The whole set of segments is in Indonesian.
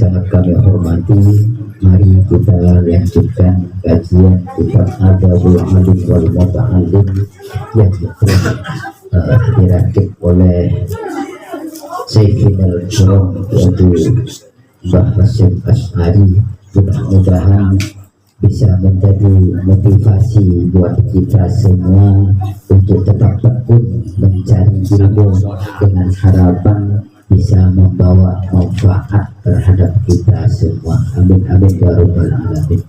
sangat kami hormati, mari kita lanjutkan kajian kitab Adabul Alim wal Muta'allim yang dirakit oleh Sayyidina Al-Quram yaitu Mbah Hasyim Asy'ari. Mudah-mudahan bisa menjadi motivasi buat kita semua untuk tetap tekun mencari ilmu dengan harapan bisa membawa manfaat terhadap kita semua. Amin amin ya rabbal alamin.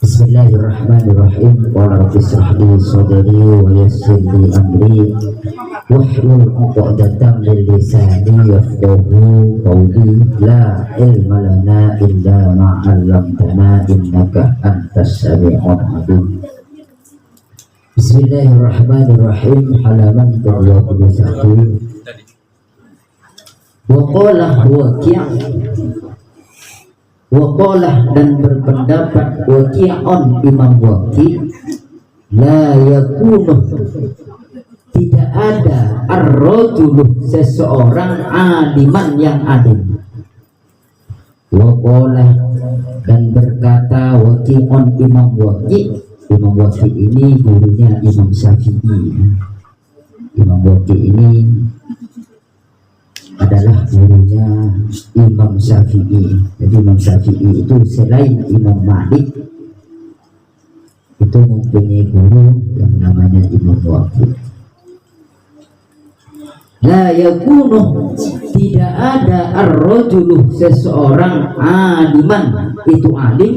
Bismillahirrahmanirrahim. Qala rabbi shrah li sadri wa yassir li amri wahlul 'uqdatam min lisani yafqahu qawli. La ilma lana illa ma 'allamtana innaka antas sami'ul 'alim. Bismillahirrahmanirrahim. Halaman 21. Waqalah Waqalah dan berpendapat Waqi'un Imam Waqi' la yakunu tidak ada ar-rajulu seseorang aliman yang alim. Waqalah dan berkata Waqi'un Imam Waqi'. Imam Waqi' ini gurunya Imam Syafi'i. Imam Waqi' ini adalah gurunya Imam Syafi'i. Jadi Imam Syafi'i itu selain Imam Malik itu mempunyai guru yang namanya Imam Waqi'. La yakunu tidak ada ar-rajulu seseorang aliman itu alim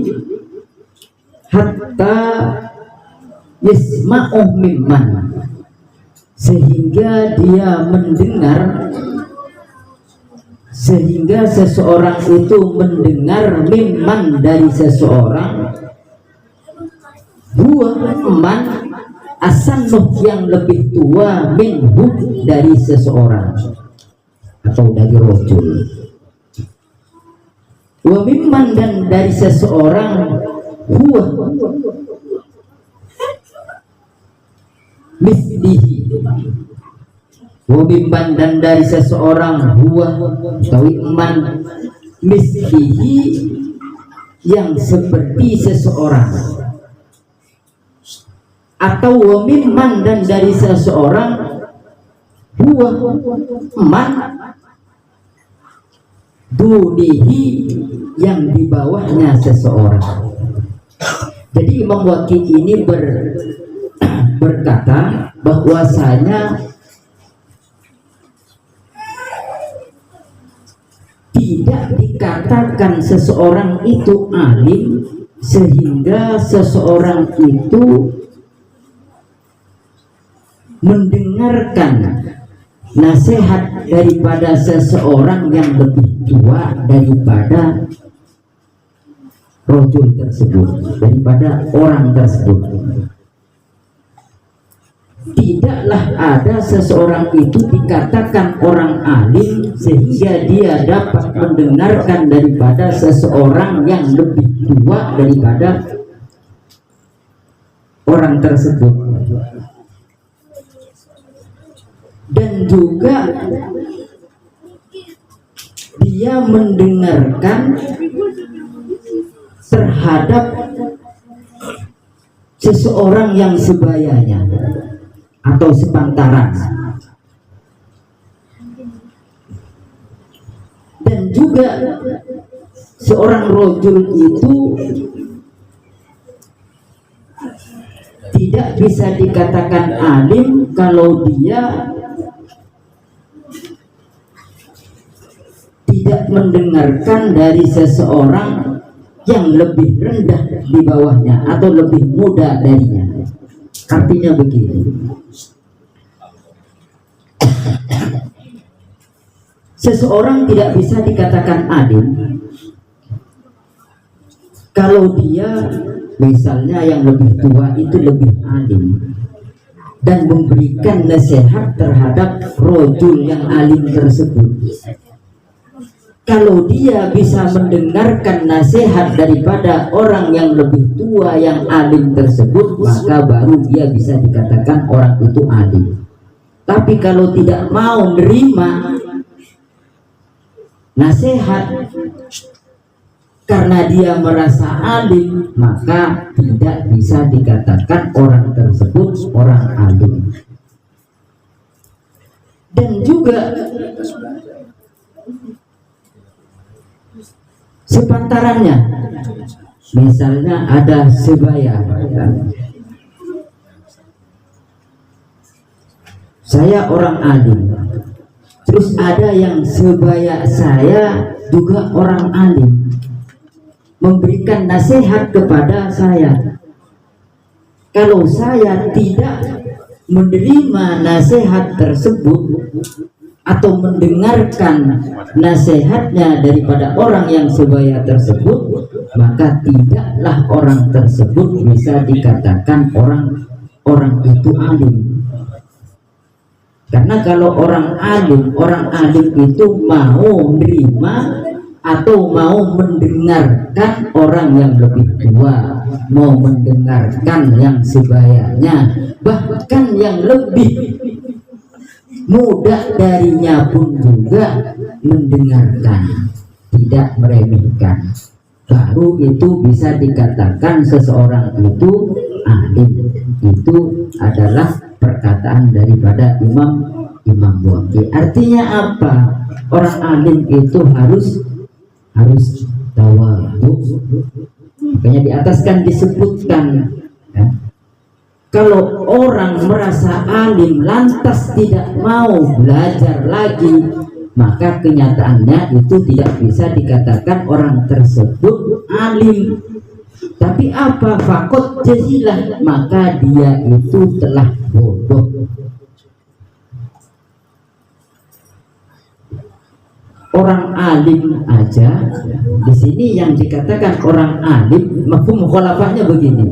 hatta yasma'u mimman sehingga dia mendengar, sehingga seseorang itu mendengar mimman dari seseorang huwa man asannuh yang lebih tua minhu dari seseorang atau dari rojul, wa mimman dan dari seseorang huwa mislihi, wabimban dan dari seseorang huwa atau iman mislihi yang seperti seseorang, atau wamimman dan dari seseorang huwa man dunihi yang di bawahnya seseorang. Jadi Imam Waqi' ini berkata bahwasanya tidak dikatakan seseorang itu alim sehingga seseorang itu mendengarkan nasihat daripada seseorang yang lebih tua daripada rojul tersebut, daripada orang tersebut. Tidaklah ada seseorang itu dikatakan orang alim sehingga dia dapat mendengarkan daripada seseorang yang lebih tua daripada orang tersebut, dan juga dia mendengarkan terhadap seseorang yang sebayanya atau sepantaran, dan juga seorang rojul itu tidak bisa dikatakan alim kalau dia tidak mendengarkan dari seseorang yang lebih rendah di bawahnya atau lebih muda darinya. Artinya begitu. Seseorang tidak bisa dikatakan alim kalau dia misalnya yang lebih tua itu lebih alim dan memberikan nasihat terhadap rojul yang alim tersebut. Kalau dia bisa mendengarkan nasihat daripada orang yang lebih tua yang alim tersebut, maka baru dia bisa dikatakan orang itu alim. Tapi kalau tidak mau menerima nasihat karena dia merasa alim, maka tidak bisa dikatakan orang tersebut orang alim. Dan juga sepantarannya, misalnya ada sebaya, saya orang alim, terus ada yang sebaya saya juga orang alim, memberikan nasihat kepada saya. Kalau saya tidak menerima nasihat tersebut atau mendengarkan nasihatnya daripada orang yang sebaya tersebut, maka tidaklah orang tersebut bisa dikatakan orang itu alim. Karena kalau orang alim itu mau menerima atau mau mendengarkan orang yang lebih tua, mau mendengarkan yang sebayanya, bahkan yang lebih muda darinya pun juga mendengarkan, tidak meremehkan. Baru itu bisa dikatakan seseorang itu alim. Itu adalah perkataan daripada Imam Bukhari. Artinya apa? Orang alim itu harus tawadhu. Makanya di atas kan disebutkan ya, kalau orang merasa alim lantas tidak mau belajar lagi, maka kenyataannya itu tidak bisa dikatakan orang tersebut alim. Tapi apa? Fakot jahilah, maka dia itu telah bodoh. Orang alim aja, di sini yang dikatakan orang alim, mafhum mukhalafahnya begini.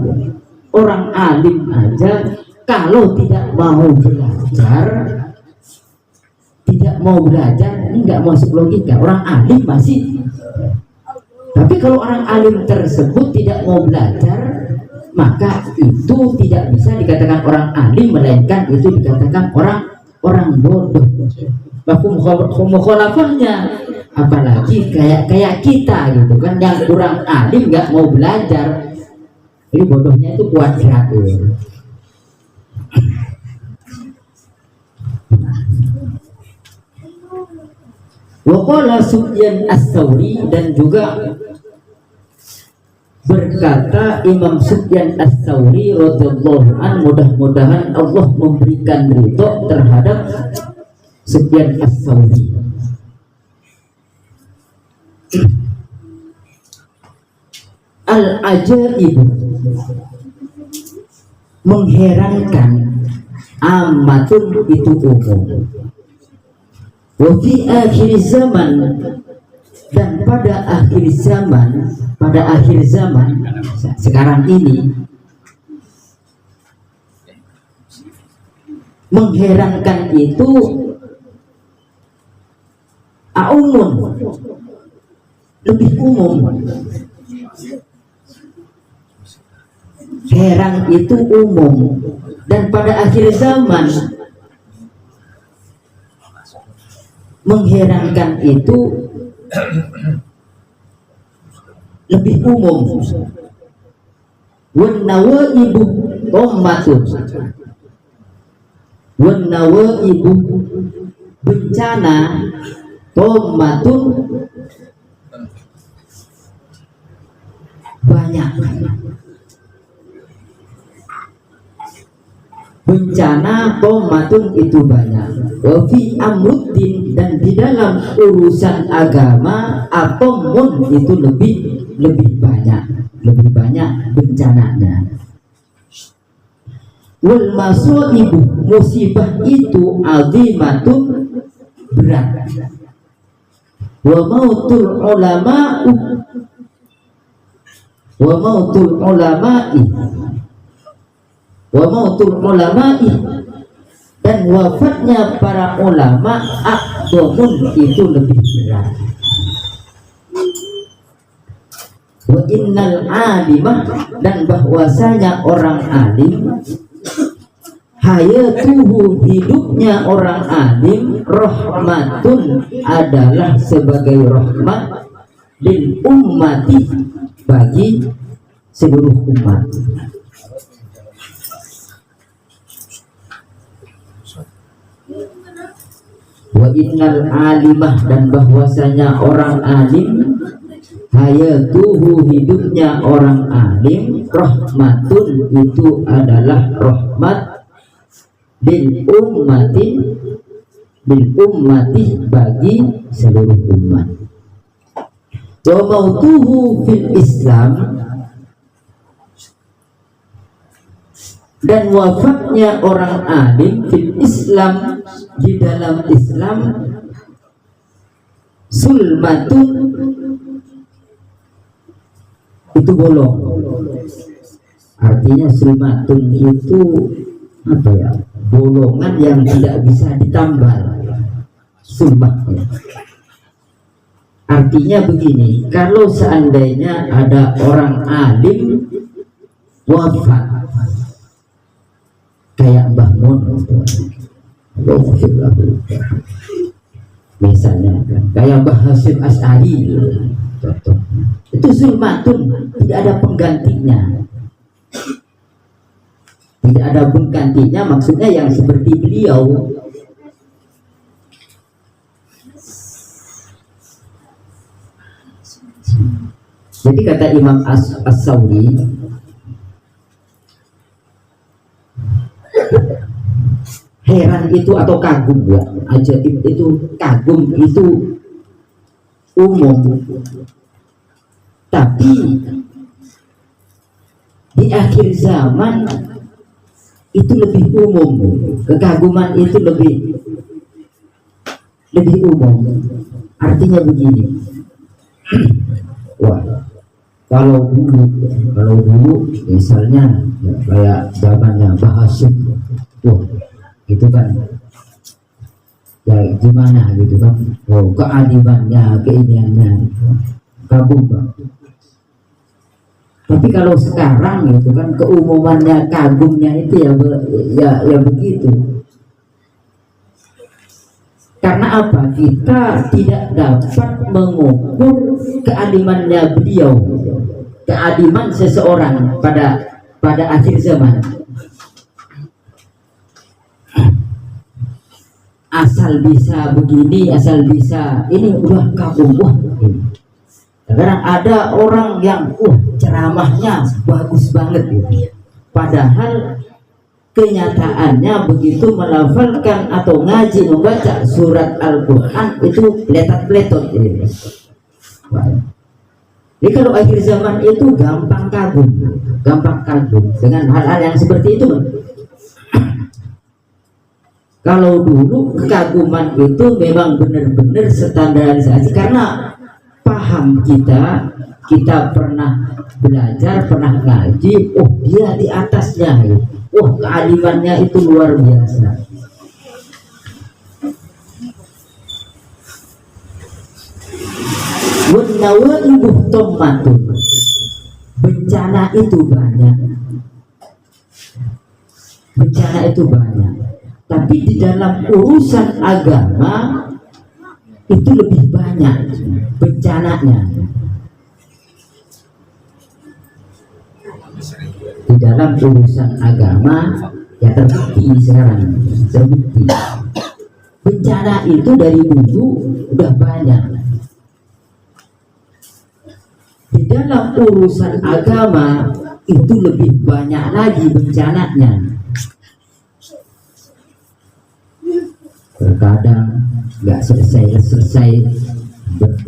Orang alim aja kalau tidak mau belajar, ini nggak masuk logika. Orang alim masih, tapi kalau orang alim tersebut tidak mau belajar, maka itu tidak bisa dikatakan orang alim, melainkan itu dikatakan orang bodoh. Mafhum mukhalafahnya, apalagi kayak kita gitu kan, yang kurang alim nggak mau belajar, ini bodohnya itu kuadrat ya. Waqala Sufyan Ats-Tsauri, dan juga berkata Imam Sufyan Ats-Tsauri radhiyallahu an, mudah-mudahan Allah memberikan ridho terhadap Sufyan Ats-Tsauri. Al-ajaib, mengherankan, amatun itu umum. Wa fi akhir zaman, dan pada akhir zaman sekarang ini, mengherankan itu aumun, lebih umum. Heran itu umum, dan pada akhir zaman mengherankan itu lebih umum. Wan nawaibu ummatun, wan nawaibu, bencana, ummatun, banyak. Bencana komatun itu banyak. Wafi amruddin, dan di dalam urusan agama atomun itu lebih banyak bencananya. Wal masaibu, musibah itu azimatun, berat. Wa mautul ulama'i, dan wafatnya para ulama akdomun itu lebih berat. Wa innal alimah, dan bahwasanya orang alim, hayatuhu, hidupnya orang alim, rahmatun, adalah sebagai rahmat, lil ummati, bagi seluruh umat. Wa innal alimah, dan bahwasanya orang alim, hayatuhu, hidupnya orang alim, rahmatun, itu adalah rahmat, bil ummati, bagi seluruh umat. Wa mautuhu fil Islam, dan wafatnya orang alim fil Islam, di dalam Islam, sulmatun, itu bolong. Artinya sulmatun itu apa ya, bolongan yang tidak bisa ditambal, sulmatnya. Artinya begini, kalau seandainya ada orang alim wafat, kayak Mbah Mun misalnya, kayak Mbah Hasyim Asy'ari, itu sulmatun, tidak ada penggantinya. Tidak ada penggantinya, maksudnya yang seperti beliau. Jadi kata Imam As-Sawri, heran itu atau kagum ya, ajaib itu, kagum itu umum, tapi di akhir zaman itu lebih umum, kekaguman itu lebih umum. Artinya begini, wah, kalau dulu misalnya ya, kayak zamannya Mbah Hasyim, wah itu kan ya gimana gitu kan, oh keadibannya, keiniannya, kagum Bang. Tapi kalau sekarang gitu kan, keumumannya, kagumnya itu ya begitu. Karena apa? Kita tidak dapat mengukur keadimannya beliau, keadiman seseorang pada akhir zaman. Asal bisa begini, asal bisa ini, udah kagum. Wah, sekarang ada orang yang ceramahnya bagus banget gitu. Padahal kenyataannya begitu melafalkan atau ngaji membaca surat Al-Quran itu letak-letot gitu. Jadi kalau akhir zaman itu gampang kagum dengan hal-hal yang seperti itu. Kalau dulu kekaguman itu memang benar-benar standarisasi, karena paham kita pernah belajar, pernah ngaji, oh dia di atasnya, oh kealimannya itu luar biasa. Bencana itu banyak, tapi di dalam urusan agama itu lebih banyak bencananya. Di dalam urusan agama ya terbukti sekarang, bencana itu dari dulu udah banyak. Di dalam urusan agama itu lebih banyak lagi bencananya. Terkadang nggak selesai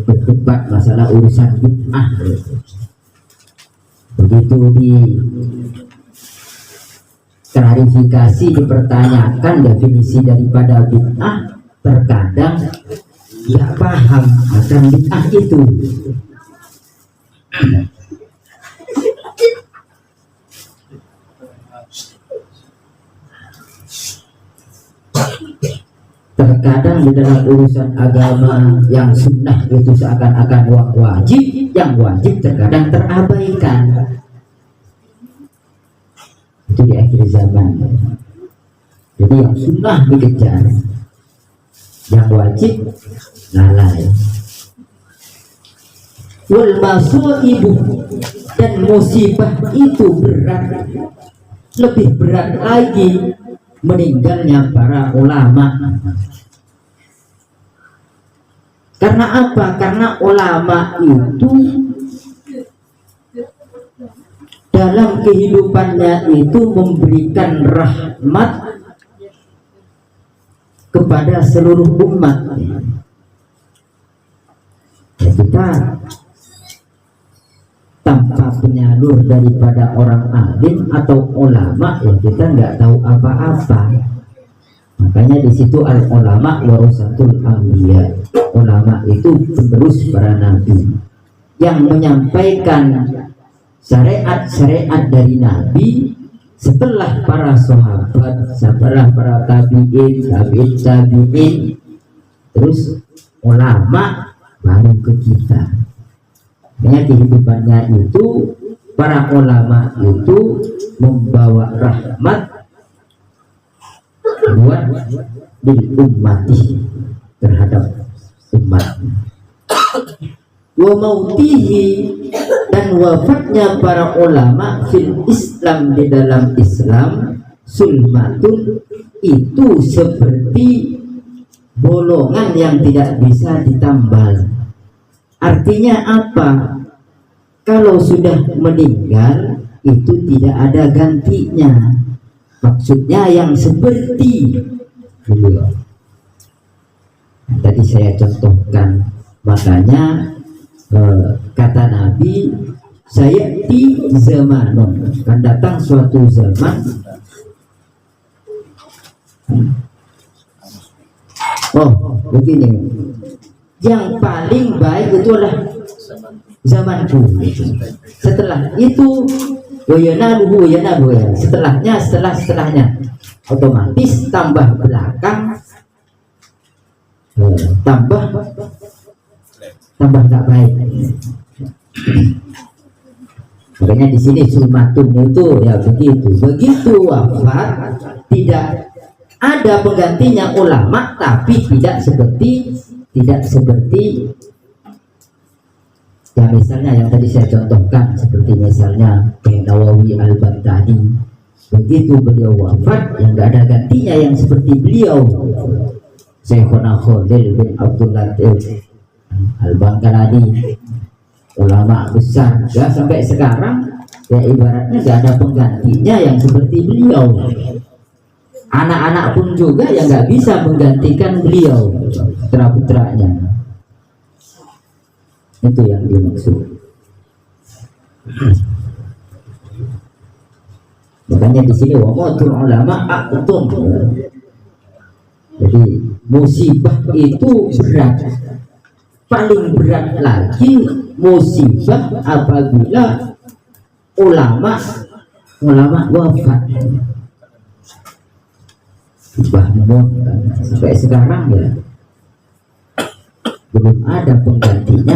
berdebat masalah urusan bid'ah. Begitu di klarifikasi, dipertanyakan definisi daripada bid'ah, terkadang nggak paham akan bid'ah itu. Terkadang di dalam urusan agama yang sunnah itu seakan-akan wajib, yang wajib terkadang terabaikan. Itu di akhir zaman. Jadi yang sunnah dikejar, yang wajib lalai. wal masaibu, dan musibah itu berat, lebih berat lagi meninggalnya para ulama. Karena apa? Karena ulama itu dalam kehidupannya itu memberikan rahmat kepada seluruh umat. Ya, kita tanpa penyalur daripada orang alim atau ulama, ya kita nggak tahu apa-apa. Makanya di situ al ulama warasatul anbiya, ulama itu penerus para nabi yang menyampaikan syariat-syariat dari nabi setelah para sahabat, setelah para tabiin, terus ulama baru ke kita. Makanya kehidupannya itu para ulama itu membawa rahmat buat bil ummati, terhadap umat. Wa mautihi, dan wafatnya para ulama fil Islam, di dalam Islam, sulmatun, itu seperti bolongan yang tidak bisa ditambal. Artinya apa? Kalau sudah meninggal itu tidak ada gantinya. Maksudnya yang seperti beliau. Tadi saya contohkan, makanya kata Nabi, saya di zamanon, akan datang suatu zaman. Oh, begini. Yang paling baik itu adalah zamanku. Setelah itu wayanaluhu, ya. Setelahnya otomatis tambah belakang, tambah tak baik. Makanya di sini sulmatun itu ya begitu wafat tidak ada penggantinya ulama, tapi tidak seperti ya misalnya yang tadi saya contohkan, seperti misalnya Syekh Nawawi Al-Baghdadi, begitu beliau wafat yang nggak ada gantinya yang seperti beliau. Syekhona Khalil bin Abdul Latif Al-Baghdadi, ulama besar, ya sampai sekarang ya ibaratnya nggak ada penggantinya yang seperti beliau. Anak-anak pun juga yang nggak bisa menggantikan beliau, putra-putranya. Itu yang dimaksud. Makanya di sini wamatul ulama aktum. Jadi musibah itu berat. Paling berat lagi musibah apabila ulama wafat. Sampai sekarang ya belum ada penggantinya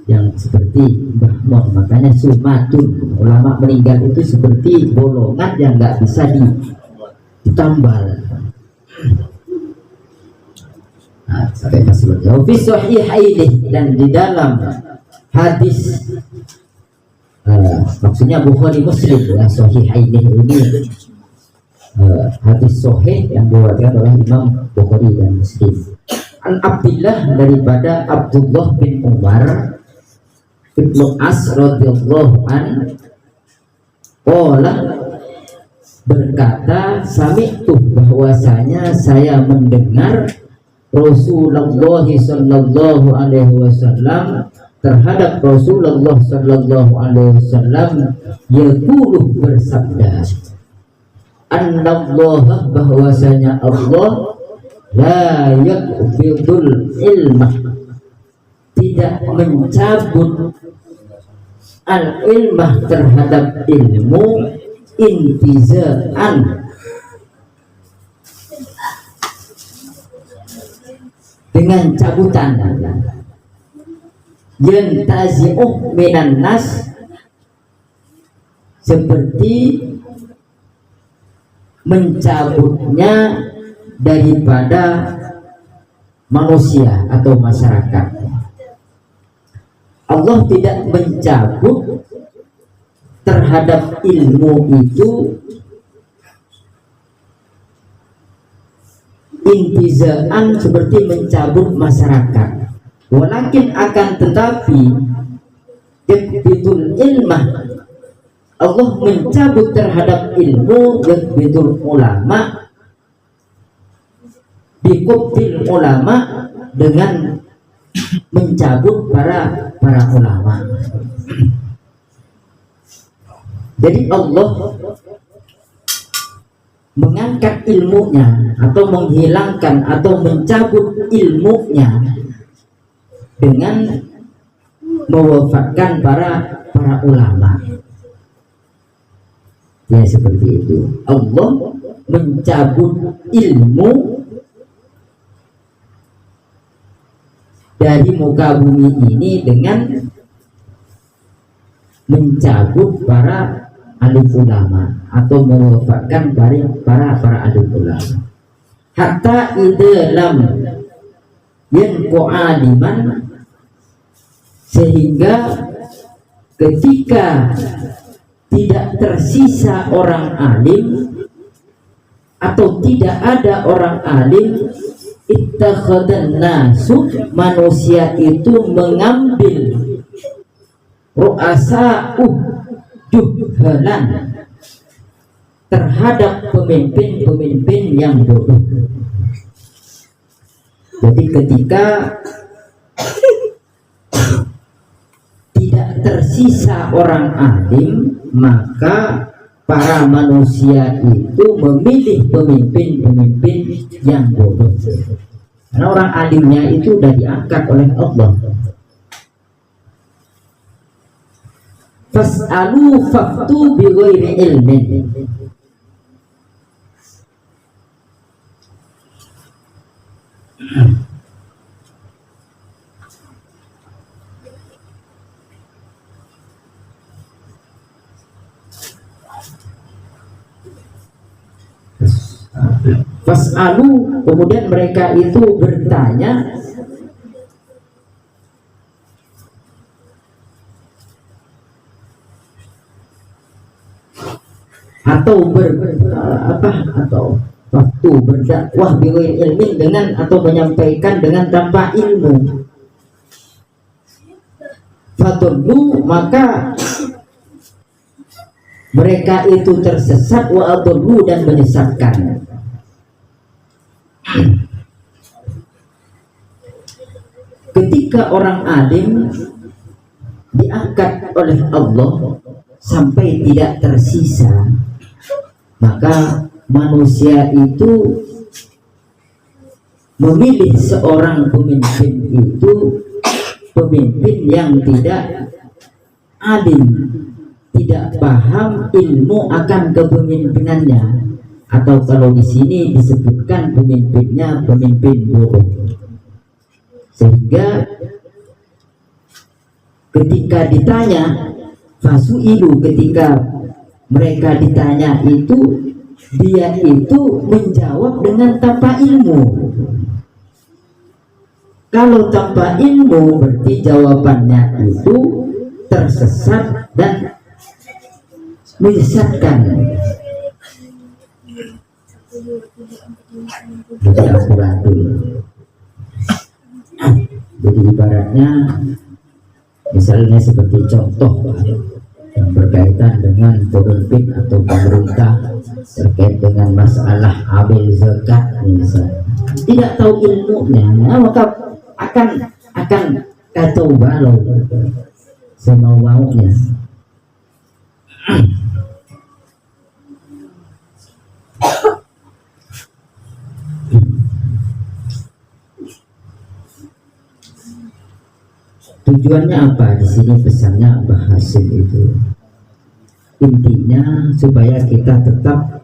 yang seperti Mbah Mon. Makanya sulmatun, ulama meninggal itu seperti bolongan yang nggak bisa ditambal. Nah, sampai fasilnya sahihaini, dan di dalam hadis maksudnya Bukhari Muslim ya, sahihaini ini hadis sahih yang diriwayatkan oleh Imam Bukhari dan Muslim. An Abdillah, daripada Abdullah bin Umar Ibnu As radhiyallahu an, qala, berkata, sami'tu, bahwasanya saya mendengar Rasulullah sallallahu alaihi wasallam, terhadap Rasulullah sallallahu alaihi wasallam, yaqulu, bersabda, Annallah, bahwasanya Allah, la yaqbidul ilmah, tidak mencabut al ilmah, terhadap ilmu, intizaan, dengan cabutan, yantazi'uh minan nas, seperti mencabutnya daripada manusia atau masyarakat. Allah tidak mencabut terhadap ilmu itu intizaan seperti mencabut masyarakat, walakin akan tetapi yakbitul ilmah, Allah mencabut terhadap ilmu yakbitul ulama, bikubbil ulama, dengan mencabut para ulama. Jadi Allah mengangkat ilmunya atau menghilangkan atau mencabut ilmunya dengan mewafatkan para ulama. Ya, seperti itu. Allah mencabut ilmu dari muka bumi ini dengan mencabut para alim ulama atau mewafatkan para alim ulama. Hatta idlam yanqu aliman, sehingga ketika tidak tersisa orang alim atau tidak ada orang alim, ittakhadhan nasu, manusia itu mengambil ru'asa'u juhalan terhadap pemimpin-pemimpin yang bodoh. Jadi ketika tidak tersisa orang alim, maka para manusia itu memilih pemimpin-pemimpin yang bodoh. Karena orang alimnya itu sudah diangkat oleh Allah. Fas'alu faftu bighairi ilmin. Fas'alu, kemudian mereka itu bertanya, atau waktu berdakwah bighairi ilmin, dengan atau menyampaikan dengan tanpa ilmu. Fatullu, maka mereka itu tersesat, wa adullu, dan menyesatkan. Ketika orang alim diangkat oleh Allah sampai tidak tersisa, maka manusia itu memilih seorang pemimpin itu pemimpin yang tidak alim, tidak paham ilmu akan kepemimpinannya, atau kalau di sini disebutkan pemimpinnya pemimpin bodoh. Sehingga ketika ditanya fasu'ilu, ketika mereka ditanya itu, dia itu menjawab dengan tanpa ilmu. Kalau tanpa ilmu berarti jawabannya itu tersesat dan menyesatkan. Jadi akurat dulu. Jadi ibaratnya misalnya seperti contoh yang berkaitan dengan pemimpin atau pemerintah terkait dengan masalah amil zakat misalnya, tidak tahu ilmunya, maka akan kacau balau semau-maunya. Tujuannya apa? Di sini pesannya Mbah Hasim itu intinya supaya kita tetap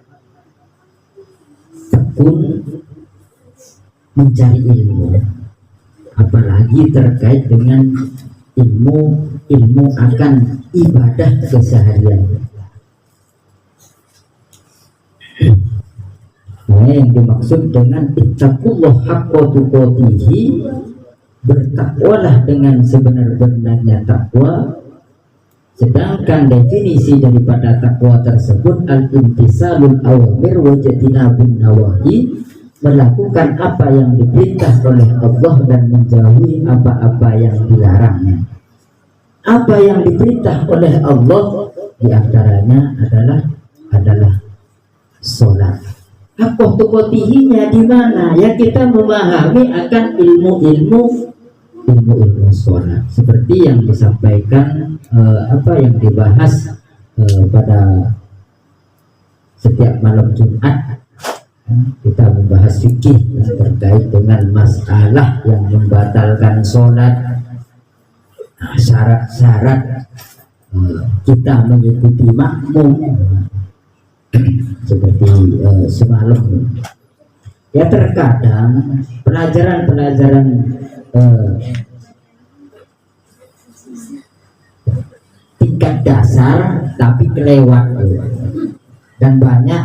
tekun mencari ilmu, apalagi terkait dengan ilmu akan ibadah keseharian. Nah, yang dimaksud dengan ittaqullah haqqa tuqatihi, bertakwalah dengan sebenar-benarnya takwa. Sedangkan definisi daripada takwa tersebut al-imtisalul awamir wa jatinabun nawahi, melakukan apa yang diperintah oleh Allah dan menjauhi apa-apa yang dilarangnya. Apa yang diperintah oleh Allah diantaranya adalah sholat. Kotihinya di mana? Ya kita memahami akan ilmu sholat seperti yang disampaikan yang dibahas pada setiap malam Jumat. Kita membahas fikih terkait dengan masalah yang membatalkan sholat, syarat-syarat kita mengikuti makmum seperti semalam. Ya terkadang pelajaran-pelajaran tingkat dasar tapi kelewat, dan banyak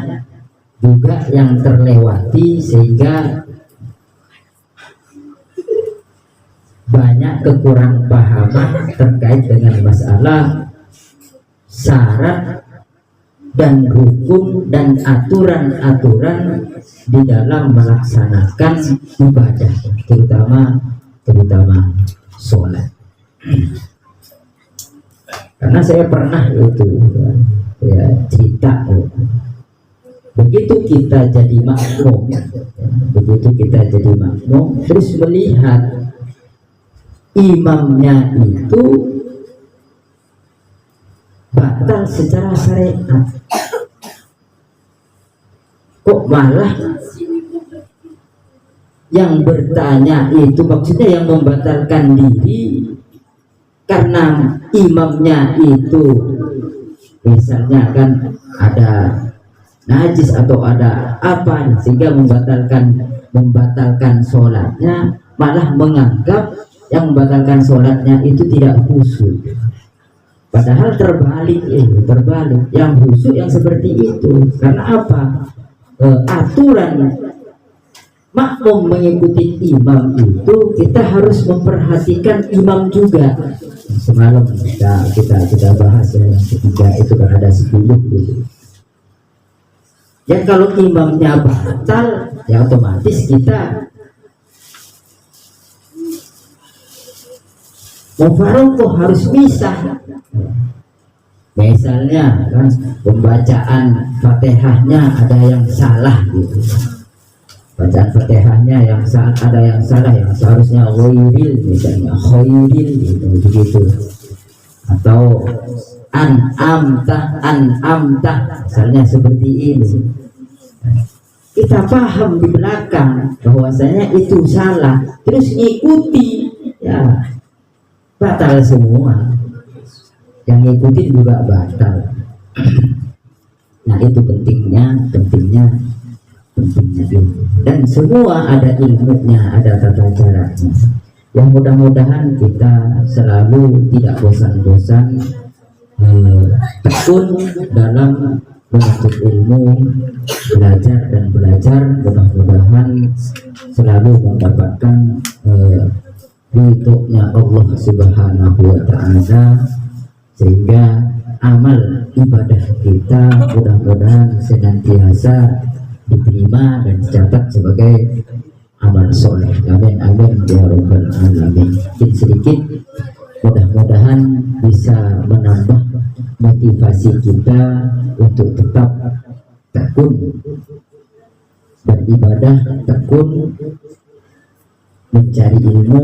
juga yang terlewati sehingga banyak kekurang pahaman terkait dengan masalah syarat dan rukun dan aturan-aturan di dalam melaksanakan ibadah, terutama sholat. Karena saya pernah cerita, begitu kita jadi makmum, terus melihat imamnya itu batal secara syariat, kok malah yang bertanya itu, maksudnya yang membatalkan diri karena imamnya itu misalnya kan ada najis atau ada apa sehingga membatalkan sholatnya, malah menganggap yang membatalkan sholatnya itu tidak khusyuk. Padahal terbalik, yang khusyuk yang seperti itu. Karena apa? Aturan makmum mengikuti imam itu kita harus memperhatikan imam juga. Semalam kita bahas yang ketiga itu kan ada 10 gitu. Ya kalau imamnya batal, ya otomatis kita mufaroqah harus misah. Misalnya kan pembacaan Fatihahnya ada yang salah gitu. Bacaan Fatihahnya ada yang salah, yang seharusnya ghairil misalnya khairil gitu. Atau an'amta misalnya seperti ini. Kita paham di belakang bahwasanya itu salah, terus ngikuti, ya batal semua. Yang ngikutin juga batal. Nah itu pentingnya dan semua ada ilmunya, ada tata caranya. Yang mudah-mudahan kita selalu tidak bosan-bosan tekun dalam menuntut ilmu, belajar, mudah-mudahan selalu mendapatkan ridhonya Allah Subhanahu wa Ta'ala, sehingga amal ibadah kita mudah-mudahan senantiasa diterima dan dicatat sebagai amal soleh. Amin amin ya rabbal alamin. Sedikit mudah-mudahan bisa menambah motivasi kita untuk tetap tekun beribadah, tekun mencari ilmu.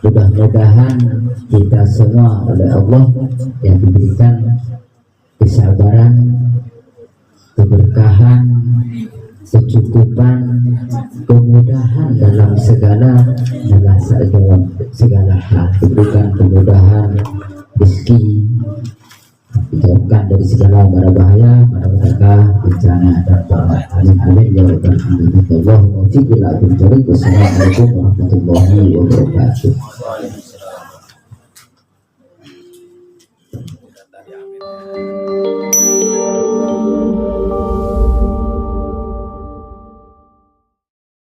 Mudah-mudahan kita semua oleh Allah yang diberikan kesabaran, keberkahan, kecukupan, kemudahan dalam segala hal, diberikan kemudahan, rezeki, dijauhkan dari segala mara bahaya, malapetaka, bencana dan bahaya. Amin amin ya rabbal alamin. Allahumma fiqil abin tariq. Wassalamualaikum warahmatullahi wabarakatuh.